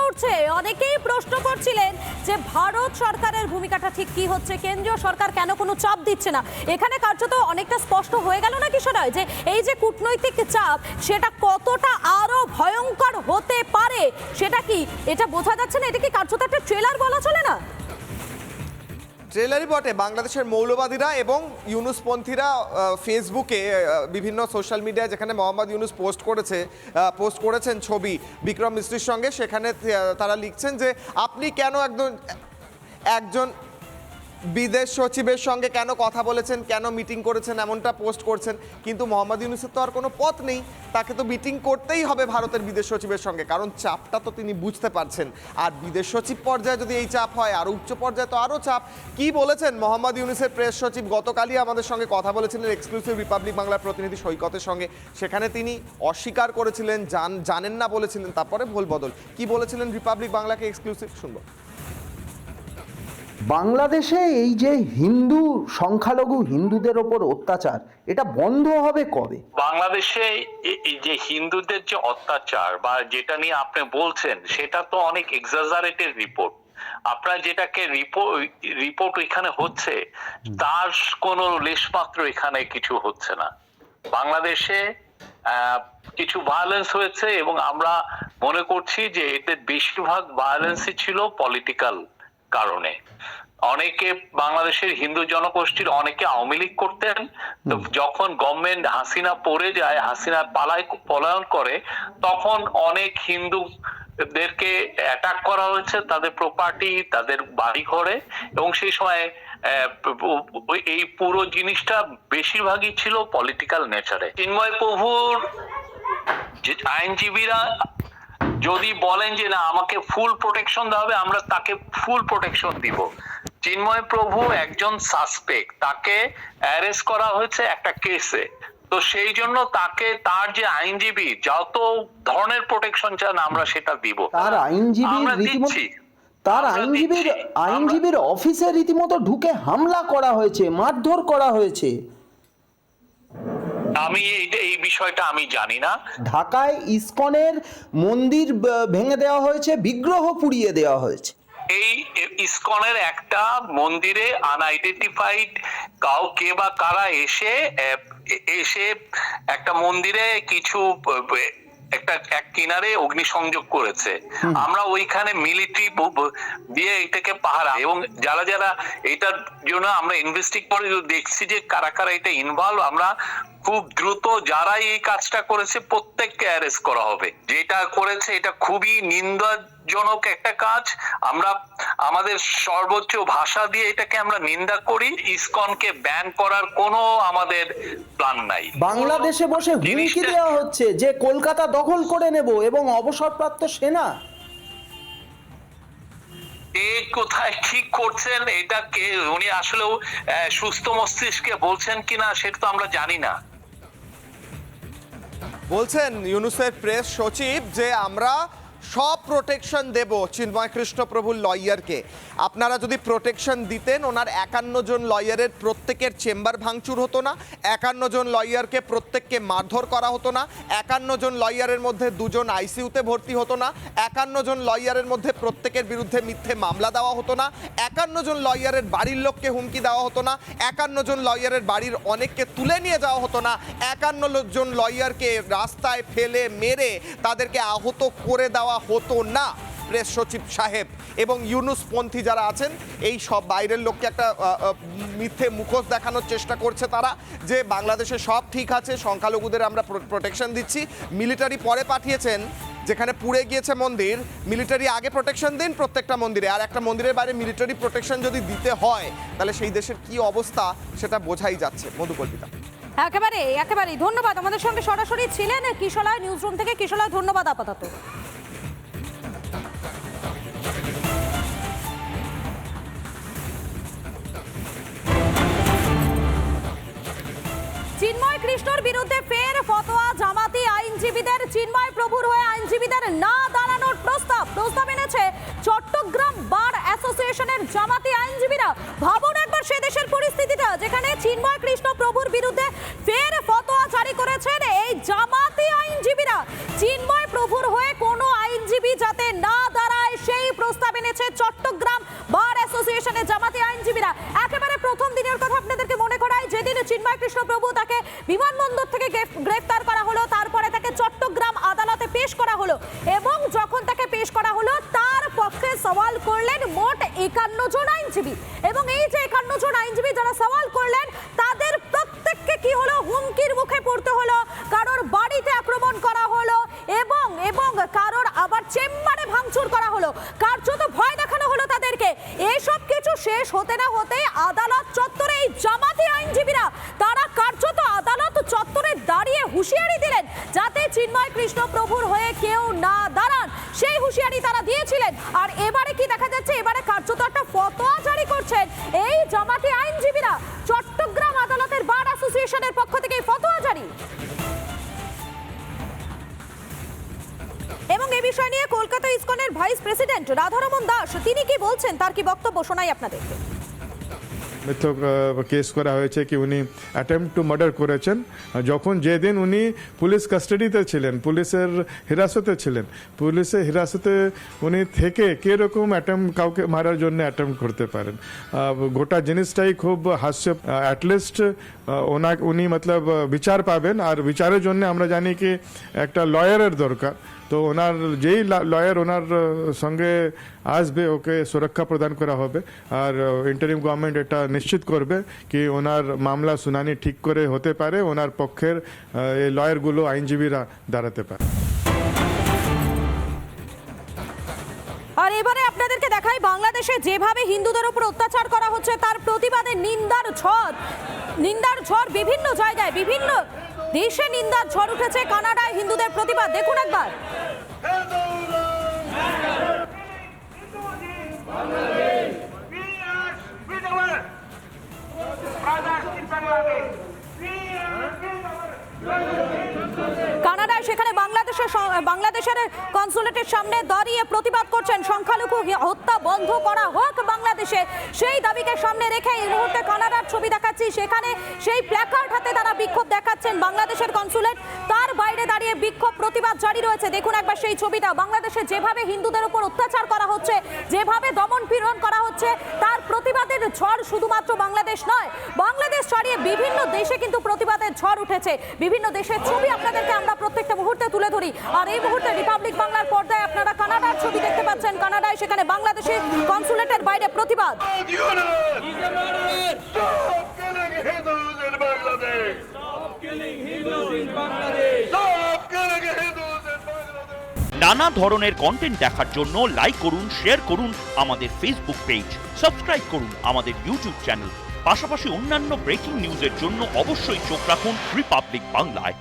উঠছে, অনেকেই প্রশ্ন করছিলেন যে ভারত সরকারের ভূমিকাটা ঠিক কি হচ্ছে, কেন্দ্রীয় সরকার কেন কোনো চাপ দিচ্ছে না। এখানে কার্যত অনেকটা স্পষ্ট হয়ে গেল না কিশোরয় যে এই যে কূটনৈতিক চাপ সেটা কতটা আরো ভয়ঙ্কর হতে পারে, সেটা কি এটা বোঝা যাচ্ছে না? এটা কি কার্যত একটা ট্রেলার বলা চলে না? ট্রেলারই বটে। বাংলাদেশের মৌলবাদীরা এবং ইউনুসপন্থীরা ফেসবুকে বিভিন্ন সোশ্যাল মিডিয়ায় যেখানে মোহাম্মদ ইউনুস পোস্ট করেছেন ছবি বিক্রম মিস্ত্রির সঙ্গে, সেখানে তারা লিখছেন যে আপনি কেন একজন বিদেশ সচিবের সঙ্গে কেন কথা বলেছেন, কেন মিটিং করেছেন, এমনটা পোস্ট করছেন। কিন্তু মোহাম্মদ ইউনুসের তো আর কোনো পথ নেই, তাকে তো মিটিং করতেই হবে ভারতের বিদেশ সচিবের সঙ্গে, কারণ চাপটা তো তিনি বুঝতে পারছেন। আর বিদেশ সচিব পর্যায়ে যদি এই চাপ হয়, আর উচ্চ পর্যায়ে তো আরও চাপ। কি বলেছেন মোহাম্মদ ইউনুসের প্রেস সচিব? গতকালই আমাদের সঙ্গে কথা বলেছিলেন এক্সক্লুসিভ রিপাবলিক বাংলার প্রতিনিধি সৈকতের সঙ্গে, সেখানে তিনি অস্বীকার করেছিলেন, জানেন না বলেছিলেন, তারপরে ভুল বদল। কি বলেছিলেন রিপাবলিক বাংলাকে এক্সক্লুসিভ শুনবো। বাংলাদেশে এই যে হিন্দু সংখ্যালঘু হিন্দুদের ওপর অত্যাচার, এটা বন্ধ হবে কবে? বাংলাদেশে এই যে হিন্দুদের যে অত্যাচার বা যেটা নিয়ে আপনি বলছেন, সেটা তো অনেক এক্সাজারেটেড রিপোর্ট। আপনার যেটাকে রিপোর্ট এখানে হচ্ছে, তার কোনো লেশমাত্র এখানে কিছু হচ্ছে না। বাংলাদেশে কিছু ভায়োলেন্স হয়েছে এবং আমরা মনে করছি যে এতে বেশিরভাগ ভায়োলেন্সই ছিল পলিটিক্যাল কারণে। অনেকে বাংলাদেশের হিন্দু জনগোষ্ঠীর অনেকে আওয়ামী লীগ করতেন, তো যখন গভর্নমেন্ট হাসিনা পড়ে যায়, হাসিনা পলায়ন করে, তখন অনেক হিন্দুদেরকে অ্যাটাক করা হয়েছে, তাদের প্রপার্টি, তাদের বাড়ি ঘরে, এবং সেই সময় এই পুরো জিনিসটা বেশিরভাগই ছিল পলিটিক্যাল নেচারে। চিন্ময় প্রভুর যে আইনজীবীরা যদি বলেন যে না আমাকে ফুল প্রোটেকশন দেওয়া হবে, আমরা তাকে ফুল প্রোটেকশন দিব। চিন্ময় প্রভু একজন সাসপেক্ট, তাকে অ্যারেস্ট করা হয়েছে একটা কেসে, তো সেই জন্য তাকে তার যে আইনজীবী যত ধরনের প্রোটেকশন চান আমরা সেটা দিব। তার আইনজীবীর অফিসে রীতিমতো ঢুকে হামলা করা হয়েছে, মারধর করা হয়েছে। আমি এই বিষয়টা আমি জানি না। ঢাকায় ইসকনের মন্দির ভেঙে দেওয়া হয়েছে, বিগ্রহ পুড়িয়ে দেওয়া হয়েছে। এই ইসকনের একটা মন্দিরে আনআইডেন্টিফাইড কাউকে বা কারা এসে একটা মন্দিরে কিছু এক কিনারে অগ্নিসংযোগ করেছে। আমরা ওইখানে মিলিটারি দিয়ে এটাকে পাহারা, এবং যারা যারা এটার জন্য আমরা ইনভেস্টিগেট করে দেখছি যে কারা কারা এটা ইনভলভ, আমরা খুব দ্রুত যারাই এই কাজটা করেছে প্রত্যেককে অ্যারেস্ট করা হবে। যেটা করেছে এটা খুবই নিন্দাজনক একটা কাজ। আমরা আমাদের সর্বোচ্চ ভাষা দিয়ে এটাকে আমরা নিন্দা করি। ইসকনকে ব্যান করার কোনো আমাদের প্ল্যান নাই। বাংলাদেশে বসে হুমকি দেওয়া হচ্ছে যে কলকাতা দখল করে নেব, এবং অবসরপ্রাপ্ত সেনা কোথায় ঠিক করছেন এটা কে, উনি আসলেও সুস্থ মস্তিষ্কে বলছেন কিনা সেটা তো আমরা জানি না। বলছেন ইউনুসের প্রেস সচিব যে আমরা সব প্রোটেকশন দেব চিন্ময় কৃষ্ণ প্রভুর লয়ারকে। আপনারা যদি প্রোটেকশন দিতেন, ওনার 51 জন লয়ারের প্রত্যেকের চেম্বার ভাঙচুর হতো না, 51 জন লয়ারকে প্রত্যেককে মারধর করা হতো না, 51 জন লয়ারের মধ্যে 2 জন আইসিইউতে ভর্তি হতো না, 51 জন লয়ারের মধ্যে প্রত্যেকের বিরুদ্ধে মিথ্যে মামলা দেওয়া হতো না, 51 জন লয়ারের বাড়ির লোককে হুমকি দেওয়া হতো না, 51 জন লয়ারের বাড়ির অনেককে তুলে নিয়ে যাওয়া হতো না, 51 জন লয়ারকে রাস্তায় ফেলে মেরে তাদেরকে আহত করে দেওয়া হতো না। প্রেস সচিব সাহেব এবং ইউনুসপন্থী যারা আছেন, এই সব বাইরের লোককে একটা মিথ্যে মুখোশ দেখানোর চেষ্টা করছে তারা, যে বাংলাদেশে সব ঠিক আছে, সংখ্যালঘুদের আমরা প্রোটেকশন দিচ্ছি। মিলিটারি পরে পাঠিয়েছেন, যেখানে পুড়ে গিয়েছে মন্দির, মিলিটারি আগে প্রোটেকশন দিন প্রত্যেকটা মন্দিরে। আর একটা মন্দিরের বাইরে মিলিটারি প্রোটেকশন যদি দিতে হয়, তাহলে সেই দেশের কি অবস্থা সেটা বোঝাই যাচ্ছে। মধুকল্পিতা। একেবারেই ধন্যবাদ। আমাদের সঙ্গে সরাসরি ছিলেন কিশলয় নিউজ রুম থেকে। কিশলয়, ধন্যবাদ আপাতত। চিন্ময় কৃষ্ণর বিরুদ্ধে ফের ফতোয়া জামাতি আইনজীবীদের। চিন্ময় প্রভুর হয়ে আইনজীবীদের না দাঁড়ানোর প্রস্তাব এনেছে চট্টগ্রাম বার অ্যাসোসিয়েশনের জামাতি আইনজীবীরা। ভাবুন একবার সে দেশের পরিস্থিতিটা, যেখানে চিন্ময় কৃষ্ণ প্রভুর বিরুদ্ধে ফের ফতোয়া জারি করেছেন এই জামাতি আইনজীবীরা। চিন্ময় প্রভুর হয়ে কোনো আইনজীবী যাতে না দাঁড়ায় নেমেছে চট্টগ্রাম বার অ্যাসোসিয়েশনের জামাতি আইনজীবীরা। একেবারে প্রথম দিনের কথা আপনাদেরকে মনে করাই, যেদিন চিন্ময় কৃষ্ণ প্রভু তাকে বিমানবন্দর থেকে গ্রেফতার করা হলো, তারপরে তাকে চট্টগ্রাম আদালতে পেশ করা হলো এবং যখন তাকে পেশ করা হলো তার পক্ষে সওয়াল করলেন মোট 51 জন আইনজীবী। এবং এই যে 51 জন আইনজীবী যারা সওয়াল করলেন তাদের প্রত্যেককে কি হলো, হুমকির মুখে পড়তে হলো, কারোর বাড়িতে আক্রমণ করা হলো এবং কারোর আবার চেম্বারে ভাঙচুর করা হলো, কার্যত ভয় দেখানো হলো তাদেরকে। এইসব কিছু শেষ হতে না হতেই আদালত চত্বরে এই জামাতি আইনজীবীরা তারা কার্যত আদালত চত্বরে দাঁড়িয়ে হুঁশিয়ারি দিলেন যাতে চিন্ময় কৃষ্ণ প্রভুর হয়ে কেউ না দাঁড়ান, সেই হুঁশিয়ারি তারা দিয়েছিলেন। আর এবারে কি দেখা যাচ্ছে, এবারে কার্যত একটা ফতোয়া জারি করছেন এই জামাতি আইনজীবীরা। চট্টগ্রাম আদালতের বার অ্যাসোসিয়েশনের পক্ষ থেকে ফতোয়া জারি। এবং এই বিষয় নিয়ে কলকাতা ইসকনের ভাইস প্রেসিডেন্ট রাধারমন দাস তিনি কি বলছেন, তার কি বক্তব্য শোনাই আপনাদেরকে। মিথ্যক কেস করা হয়েছে কি উনি অ্যাটেম্প্ট টু মার্ডার করেছেন যখন যেদিন উনি পুলিশ কাস্টাডিতে ছিলেন, পুলিশের হিরাসতে ছিলেন। পুলিশের হিরাসতে উনি থেকে কীরকম কাউকে মারার জন্য অ্যাটেম্প্ট করতে পারেন। গোটা জিনিসটাই খুব হাস্য। অ্যাটলিস্ট উনি মতলব বিচার পাবেন, আর বিচারের জন্য আমরা জানি কি একটা লয়ারের দরকার। তো ওনার যেই লয়ার ওনার সঙ্গে আসবে ওকে সুরক্ষা প্রদান করা হবে, আর ইন্টারিম গভর্নমেন্ট এটা নিশ্চিত করবে কি ওনার মামলা শুনানি ঠিক করে হতে পারে, ওনার পক্ষের এই লয়ারগুলো আইনজীবীরা দাঁড়াতে পারে। আর এবারে আপনাদেরকে দেখাই বাংলাদেশে যেভাবে হিন্দুদের উপর অত্যাচার করা হচ্ছে তার প্রতিবাদে নিন্দার ঝড় বিভিন্ন জায়গায়, বিভিন্ন দেশে নিন্দার ঝড় উঠেছে। কানাডায় হিন্দুদের প্রতিবাদ দেখুন একবার। কানাডায় সেখানে বাংলাদেশের কনসুলেটের সামনে দাঁড়িয়ে প্রতিবাদ করছেন সংখ্যালঘু হত্যা বন্ধ করা হোক বাংলাদেশে, সেই দাবিকে সামনে রেখে এই মুহূর্তে কানাডার ছবি দেখাচ্ছি। সেখানে সেই প্ল্যাকার্ড হাতে তারা বিক্ষোভ দেখাচ্ছেন। বাংলাদেশের কনসুলেট, তার বাইরে দাঁড়িয়ে বিক্ষোভ প্রতিবাদ জারি রয়েছে। দেখুন একবার সেই ছবিটা। বাংলাদেশে যেভাবে হিন্দুদের উপর অত্যাচার করা হচ্ছে, যেভাবে দমন পীড়ন করা হচ্ছে, তার প্রতিবাদের ঝড় শুধুমাত্র বাংলাদেশ নয়, বাংলাদেশ ছাড়িয়ে বিভিন্ন দেশে কিন্তু প্রতিবাদের ঝড় উঠেছে। বিভিন্ন দেশের ছবি আপনাদেরকে আমরা প্রত্যেকটা মুহূর্তে তুলে ধরি। আর এই মুহূর্তে রিপাবলিক বাংলার পর্দায় আপনারা কানাডার ছবি দেখতে পাচ্ছেন। কানাডায় সেখানে বাংলাদেশে কনসুলেটের বাইরে প্রতিবাদ। নানা ধরনের কন্টেন্ট দেখার জন্য লাইক করুন, শেয়ার করুন আমাদের ফেসবুক পেজ, সাবস্ক্রাইব করুন আমাদের ইউটিউব চ্যানেল। পাশাপাশি অন্যান্য ব্রেকিং নিউজের জন্য অবশ্যই চোখ রাখুন রিপাবলিক বাংলায়।